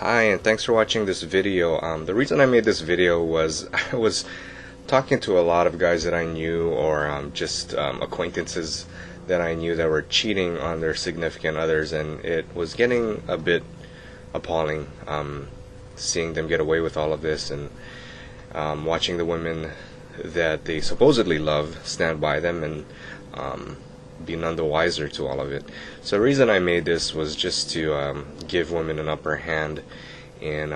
Hi, and thanks for watching this video. The reason I made this video was I was talking to a lot of guys that I knew, or just acquaintances that I knew that were cheating on their significant others, and it was getting a bit appalling, seeing them get away with all of this, and watching the women that they supposedly love stand by them and be none the wiser to all of it. So the reason I made this was just to give women an upper hand in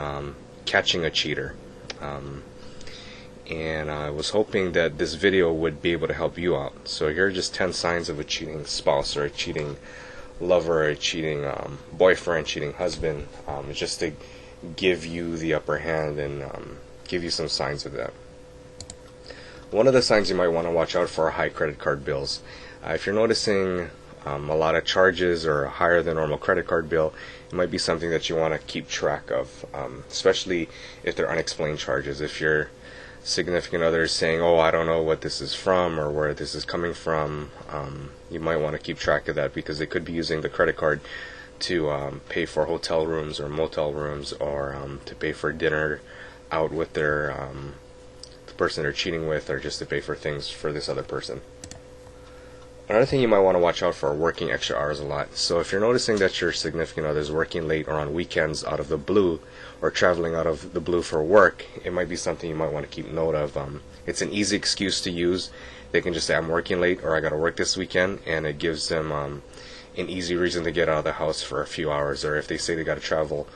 catching a cheater. And I was hoping that this video would be able to help you out. So here are just 10 signs of a cheating spouse, or a cheating lover, or a cheating boyfriend, cheating husband, just to give you the upper hand and give you some signs of that. One of the signs you might want to watch out for are high credit card bills. If you're noticing a lot of charges or a higher than normal credit card bill, it might be something that you want to keep track of, especially if they're unexplained charges. If your significant other is saying, "Oh, I don't know what this is from or where this is coming from," you might want to keep track of that, because they could be using the credit card to pay for hotel rooms or motel rooms, or to pay for dinner out with their the person they're cheating with, or just to pay for things for this other person. Another thing you might want to watch out for are working extra hours a lot. So if you're noticing that your significant other is working late or on weekends out of the blue, or traveling out of the blue for work, it might be something you might want to keep note of. It's an easy excuse to use. They can just say, "I'm working late," or "I got to work this weekend," and it gives them an easy reason to get out of the house for a few hours. Or if they say they got to travel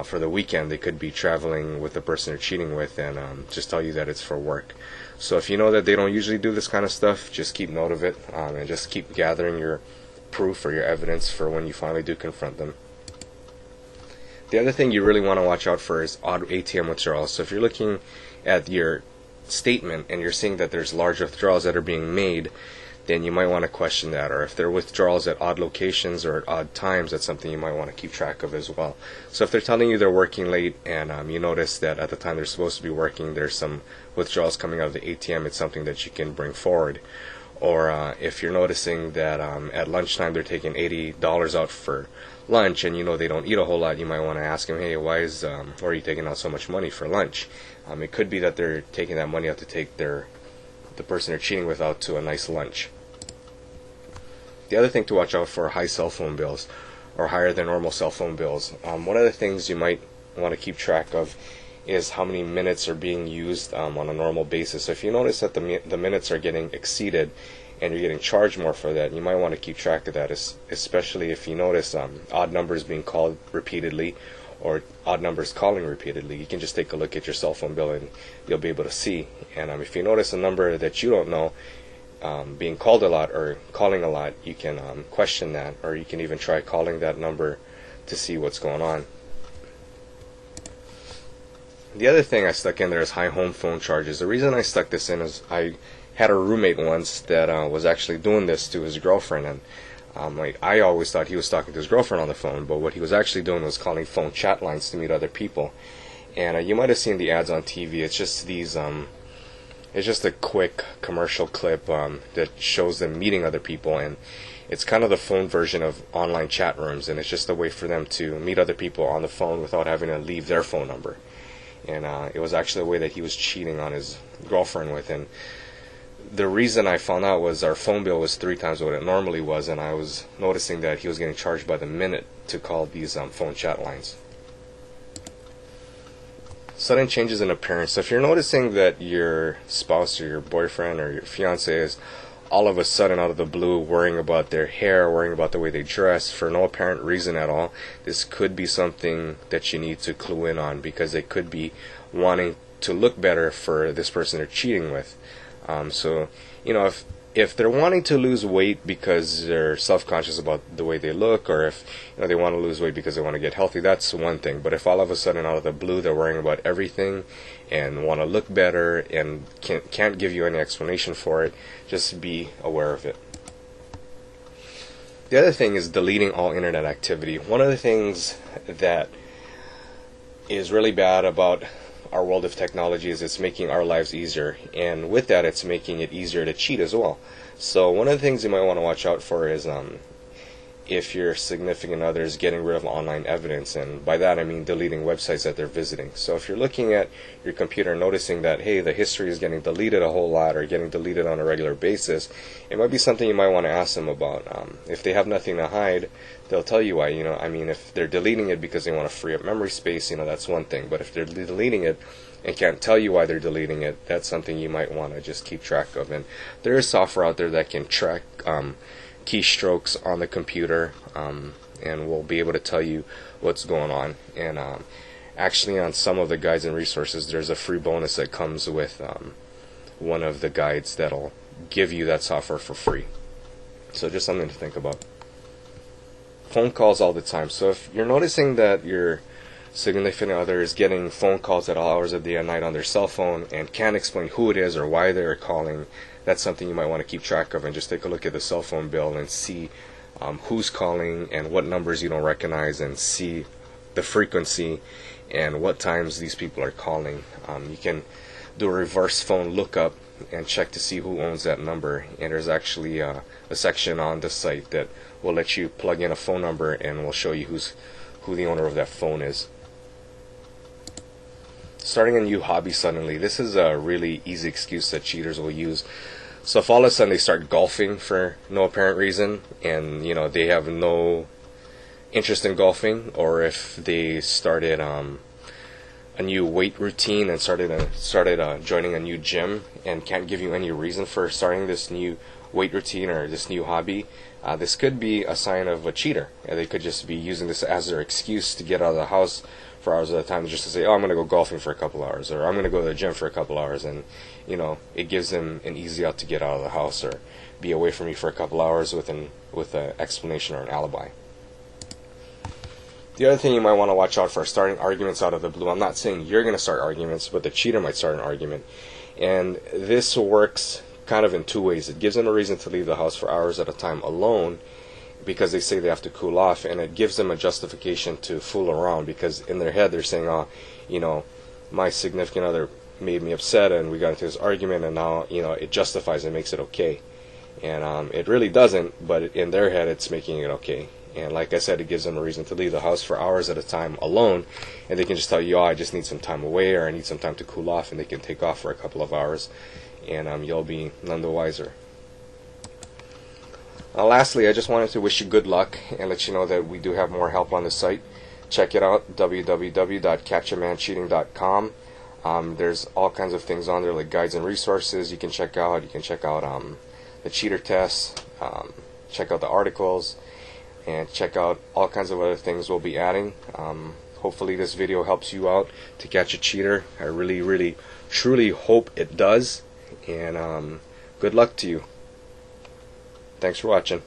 for the weekend, they could be traveling with the person they're cheating with, and just tell you that it's for work. So if you know that they don't usually do this kind of stuff, just keep note of it, and just keep gathering your proof or your evidence for when you finally do confront them. The other thing you really want to watch out for is odd ATM withdrawals. So if you're looking at your statement and you're seeing that there's large withdrawals that are being made, then you might want to question that. Or if there are withdrawals at odd locations or at odd times, that's something you might want to keep track of as well. So if they're telling you they're working late, and you notice that at the time they're supposed to be working there's some withdrawals coming out of the ATM, it's something that you can bring forward. Or if you're noticing that at lunchtime they're taking $80 out for lunch, and you know they don't eat a whole lot, you might want to ask them, "Hey, why are you taking out so much money for lunch?" It could be that they're taking that money out to take the person they're cheating with out to a nice lunch. The other thing to watch out for are high cell phone bills, or higher than normal cell phone bills. One of the things you might want to keep track of is how many minutes are being used on a normal basis. So if you notice that the minutes are getting exceeded and you're getting charged more for that, you might want to keep track of that, especially if you notice odd numbers being called repeatedly, or odd numbers calling repeatedly. You can just take a look at your cell phone bill and you'll be able to see. And if you notice a number that you don't know being called a lot or calling a lot, you can question that, or you can even try calling that number to see what's going on. The other thing I stuck in there is high home phone charges. The reason I stuck this in is I had a roommate once that was actually doing this to his girlfriend, and I always thought he was talking to his girlfriend on the phone, but what he was actually doing was calling phone chat lines to meet other people. And you might have seen the ads on TV. It's just these it's just a quick commercial clip that shows them meeting other people, and it's kind of the phone version of online chat rooms, and it's just a way for them to meet other people on the phone without having to leave their phone number. And it was actually a way that he was cheating on his girlfriend with. And the reason I found out was our phone bill was 3 times what it normally was, and I was noticing that he was getting charged by the minute to call these phone chat lines. Sudden changes in appearance. So if you're noticing that your spouse or your boyfriend or your fiance is all of a sudden out of the blue worrying about their hair, worrying about the way they dress for no apparent reason at all, this could be something that you need to clue in on, because they could be wanting to look better for this person they're cheating with. So if they're wanting to lose weight because they're self-conscious about the way they look, or if they want to lose weight because they want to get healthy, that's one thing. But if all of a sudden out of the blue they're worrying about everything and want to look better and can't give you any explanation for it, just be aware of it. The other thing is deleting all internet activity. One of the things that is really bad about our world of technology is it's making our lives easier, and with that it's making it easier to cheat as well. So one of the things you might want to watch out for is if your significant other is getting rid of online evidence, and by that I mean deleting websites that they're visiting. So if you're looking at your computer and noticing that, hey, the history is getting deleted a whole lot or getting deleted on a regular basis, it might be something you might want to ask them about. If they have nothing to hide, they'll tell you why. I mean, if they're deleting it because they want to free up memory space, that's one thing. But if they're deleting it and can't tell you why they're deleting it, that's something you might want to just keep track of. And there is software out there that can track keystrokes on the computer, and will be able to tell you what's going on. And actually, on some of the guides and resources, there's a free bonus that comes with one of the guides that'll give you that software for free. So just something to think about. Phone calls all the time. So if you're noticing that your significant other is getting phone calls at all hours of the day and night on their cell phone and can't explain who it is or why they're calling, that's something you might want to keep track of, and just take a look at the cell phone bill and see who's calling and what numbers you don't recognize, and see the frequency and what times these people are calling. You can do a reverse phone lookup and check to see who owns that number, and there's actually a section on the site that will let you plug in a phone number and will show you who the owner of that phone is. Starting a new hobby suddenly. This is a really easy excuse that cheaters will use. So if all of a sudden they start golfing for no apparent reason, and they have no interest in golfing, or if they started a new weight routine and started joining a new gym and can't give you any reason for starting this new weight routine or this new hobby, this could be a sign of a cheater. They could just be using this as their excuse to get out of the house for hours at a time, just to say, oh, I'm going to go golfing for a couple hours, or I'm going to go to the gym for a couple hours, and it gives them an easy out to get out of the house or be away from you for a couple hours with an explanation or an alibi. The other thing you might want to watch out for is starting arguments out of the blue. I'm not saying you're going to start arguments, but the cheater might start an argument. And this works kind of in two ways. It gives them a reason to leave the house for hours at a time alone, because they say they have to cool off, and it gives them a justification to fool around, because in their head they're saying, my significant other made me upset and we got into this argument, and now it justifies and makes it okay. And it really doesn't, but in their head it's making it okay. And like I said, it gives them a reason to leave the house for hours at a time alone, and they can just tell you, I just need some time away, or I need some time to cool off, and they can take off for a couple of hours, and you'll be none the wiser. Lastly, I just wanted to wish you good luck and let you know that we do have more help on the site. Check it out, www.catchamancheating.com. There's all kinds of things on there, like guides and resources you can check out. You can check out the cheater tests, check out the articles, and check out all kinds of other things we'll be adding. Hopefully this video helps you out to catch a cheater. I really, really, truly hope it does. And good luck to you. Thanks for watching.